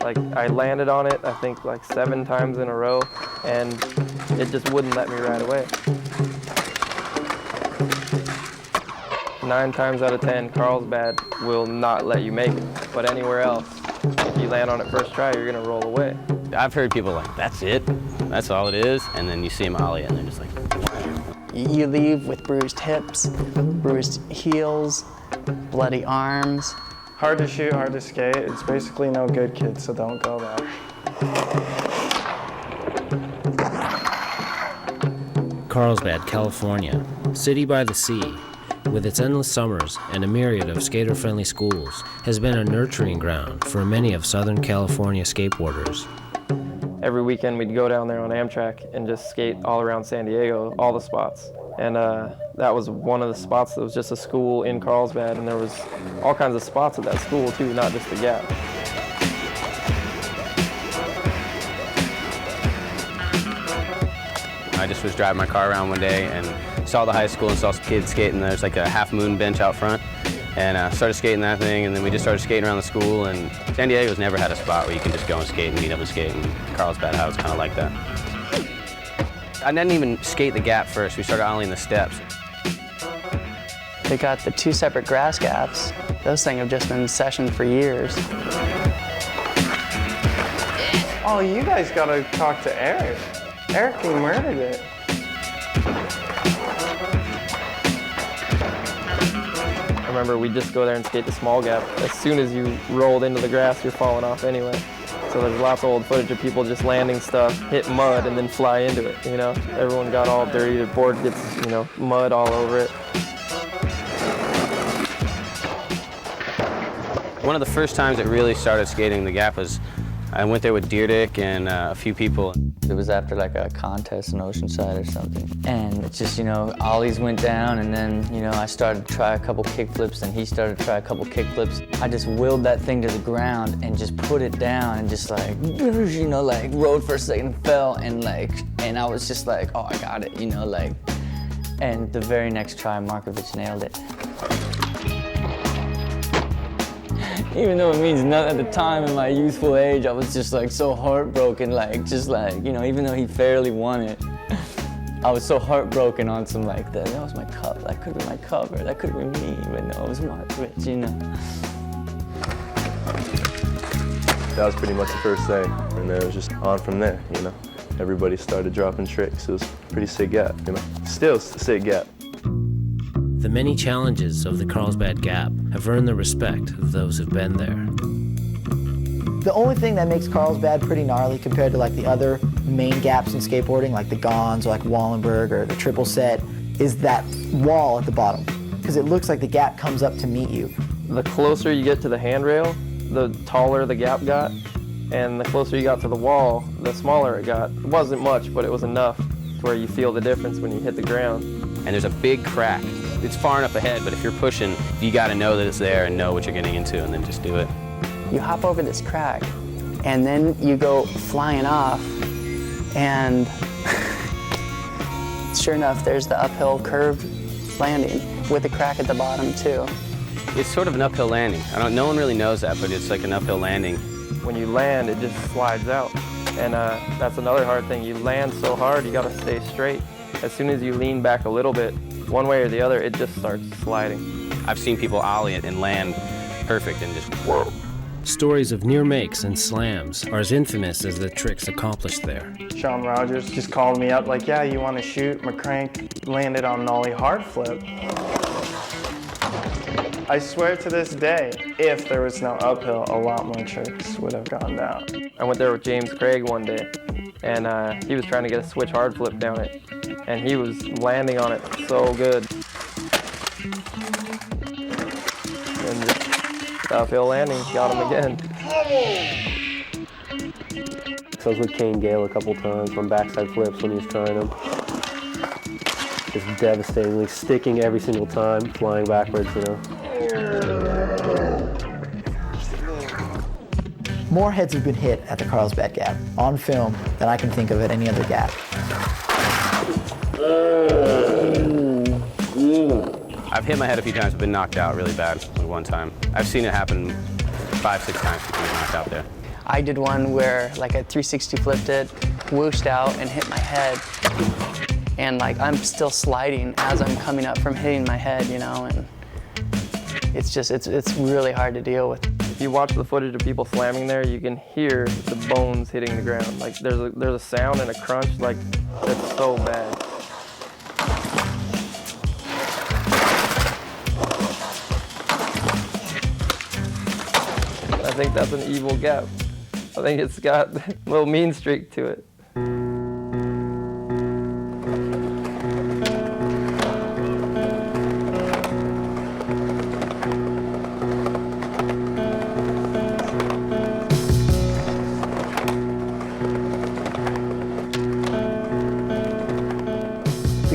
Like, I landed on it, I think, like 7 times in a row, and it just wouldn't let me ride away. 9 times out of 10, Carlsbad will not let you make it. But anywhere else, if you land on it first try, you're gonna roll away. I've heard people like, that's it? That's all it is? And then you see them ollie it and they're just like, wow. You leave with bruised hips, bruised heels, bloody arms. Hard to shoot, hard to skate. It's basically no good, kids, so don't go there. Carlsbad, California, city by the sea, with its endless summers and a myriad of skater-friendly schools, has been a nurturing ground for many of Southern California skateboarders. Every weekend we'd go down there on Amtrak and just skate all around San Diego, all the spots. And that was one of the spots that was just a school in Carlsbad, and there was all kinds of spots at that school too, not just the Gap. I just was driving my car around one day and saw the high school and saw some kids skating. There's like a half moon bench out front, and started skating that thing, and then we just started skating around the school. And San Diego's never had a spot where you can just go and skate and meet up and skate, and Carlsbad was kind of like that. I didn't even skate the Gap first. We started ollieing the steps. They got the 2 separate grass gaps. Those things have just been in session for years. Oh, you guys gotta talk to Eric. Eric, he murdered it. I remember we'd just go there and skate the small gap. As soon as you rolled into the grass, you're falling off anyway. So there's lots of old footage of people just landing stuff, hit mud, and then fly into it, you know? Everyone got all dirty, the board gets, you know, mud all over it. One of the first times I really started skating the Gap was I went there with Deerdick and a few people. It was after like a contest in Oceanside or something. And it's just, you know, ollies went down, and then, you know, I started to try a couple kick flips, and he started to try a couple kick flips. I just willed that thing to the ground and just put it down and just like, you know, like rode for a second and fell, and I was just like, oh, I got it, you know, like. And the very next try, Markovich nailed it. Even though it means nothing at the time in my youthful age, I was just like so heartbroken, like just like, you know, even though he fairly won it, I was so heartbroken on some like that was my cup, that could be my cover, that could be me, even though it was Markovich, you know. That was pretty much the first day, and then it was just on from there, you know. Everybody started dropping tricks. It was a pretty sick gap, you know. Still a sick gap. The many challenges of the Carlsbad Gap have earned the respect of those who've been there. The only thing that makes Carlsbad pretty gnarly compared to like the other main gaps in skateboarding, like the Gons or like Wallenberg or the Triple Set, is that wall at the bottom, because it looks like the gap comes up to meet you. The closer you get to the handrail, the taller the gap got, and the closer you got to the wall, the smaller it got. It wasn't much, but it was enough to where you feel the difference when you hit the ground. And there's a big crack. It's far enough ahead, but if you're pushing, you gotta know that it's there and know what you're getting into, and then just do it. You hop over this crack, and then you go flying off, and sure enough, there's the uphill curved landing with a crack at the bottom too. It's sort of an uphill landing. No one really knows that, but it's like an uphill landing. When you land, it just slides out. And that's another hard thing. You land so hard, you gotta stay straight. As soon as you lean back a little bit, one way or the other, it just starts sliding. I've seen people ollie it and land perfect and just whoa. Stories of near makes and slams are as infamous as the tricks accomplished there. Sean Rogers just called me up like, yeah, you want to shoot? My crank landed on an ollie hard flip. I swear to this day, if there was no uphill, a lot more tricks would have gone down. I went there with James Craig one day, and he was trying to get a switch hard flip down it, and he was landing on it so good. And just uphill landing got him again. So I was with Kane Gale a couple times on backside flips when he was trying them. Just devastatingly sticking every single time, flying backwards, you know. More heads have been hit at the Carlsbad Gap on film than I can think of at any other gap. I've hit my head a few times, I've been knocked out really bad one time. I've seen it happen 5-6 times, people get knocked out there. I did one where like I 360 flipped it, whooshed out and hit my head. And like I'm still sliding as I'm coming up from hitting my head, you know, and it's just, it's really hard to deal with. If you watch the footage of people slamming there, you can hear the bones hitting the ground. Like there's a sound and a crunch, like that's so bad. I think that's an evil gap. I think it's got a little mean streak to it.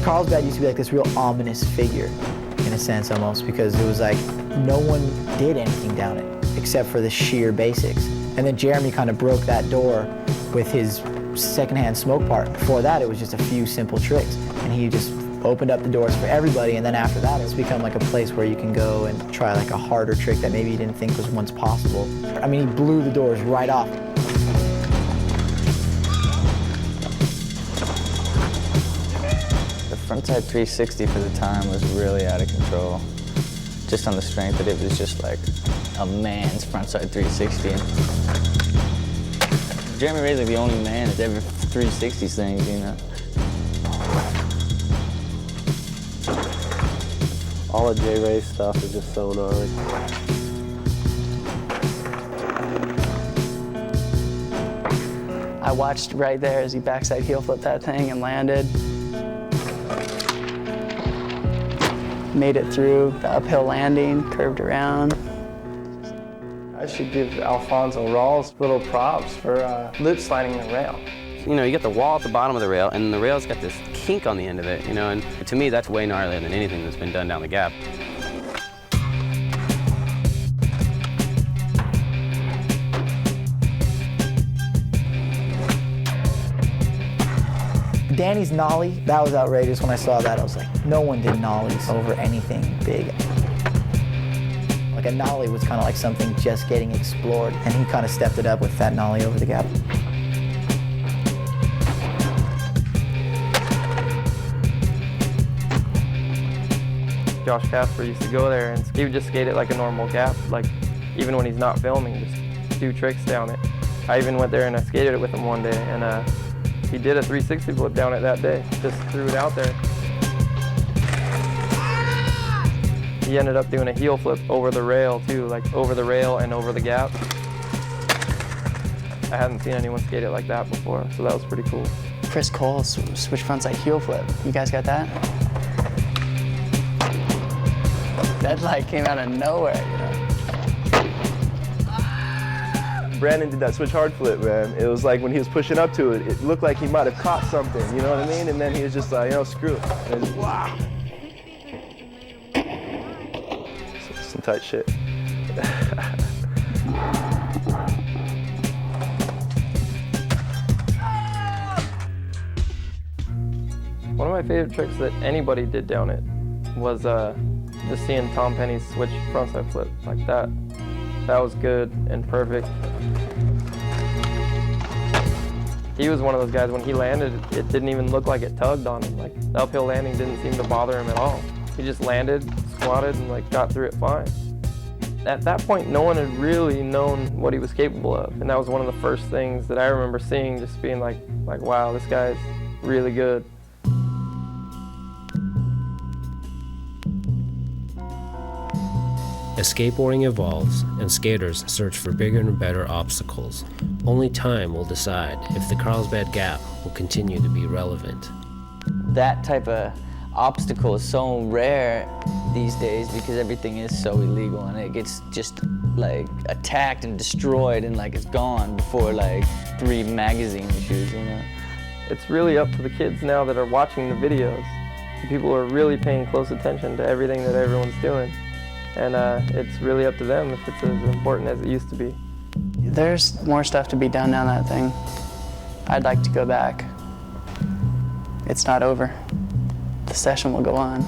Carlsbad used to be like this real ominous figure, in a sense almost, because it was like no one did anything down it except for the sheer basics. And then Jeremy kind of broke that door with his secondhand smoke part. Before that, it was just a few simple tricks, and he just opened up the doors for everybody. And then after that, it's become like a place where you can go and try like a harder trick that maybe you didn't think was once possible. I mean, he blew the doors right off. Frontside 360 for the time was really out of control. Just on the strength that it was just like a man's frontside 360. Jeremy Ray's like the only man that's ever 360s things, you know. All of J. Ray's stuff is just so gnarly. I watched right there as he backside heel flipped that thing and landed. Made it through the uphill landing, curved around. I should give Alfonso Rawls little props for lip sliding the rail. You know, you got the wall at the bottom of the rail, and the rail's got this kink on the end of it, you know, and to me that's way gnarlier than anything that's been done down the gap. Danny's nollie, that was outrageous. When I saw that, I was like, no one did nollies over anything big. Like a nollie was kind of like something just getting explored, and he kind of stepped it up with that nollie over the gap. Josh Casper used to go there, and he would just skate it like a normal gap, like even when he's not filming, just do tricks down it. I even went there and I skated it with him one day, and he did a 360 flip down it that day, just threw it out there. He ended up doing a heel flip over the rail too, like over the rail and over the gap. I hadn't seen anyone skate it like that before, so that was pretty cool. Chris Cole switch frontside heel flip. You guys got that? That like came out of nowhere, you know? Brandon did that switch hard flip, man. It was like when he was pushing up to it, it looked like he might have caught something, you know what I mean? And then he was just like, you know, screw it. And it was, wow. Some tight shit. One of my favorite tricks that anybody did down it was just seeing Tom Penny's switch frontside flip like that. That was good and perfect. He was one of those guys, when he landed, it didn't even look like it tugged on him. Like, the uphill landing didn't seem to bother him at all. He just landed, squatted, and like got through it fine. At that point, no one had really known what he was capable of, and that was one of the first things that I remember seeing, just being like wow, this guy's really good. As skateboarding evolves and skaters search for bigger and better obstacles, only time will decide if the Carlsbad Gap will continue to be relevant. That type of obstacle is so rare these days because everything is so illegal and it gets just like attacked and destroyed and like it's gone before like 3 magazine issues, you know? It's really up to the kids now that are watching the videos. People are really paying close attention to everything that everyone's doing. And it's really up to them if it's as important as it used to be. There's more stuff to be done down that thing. I'd like to go back. It's not over. The session will go on.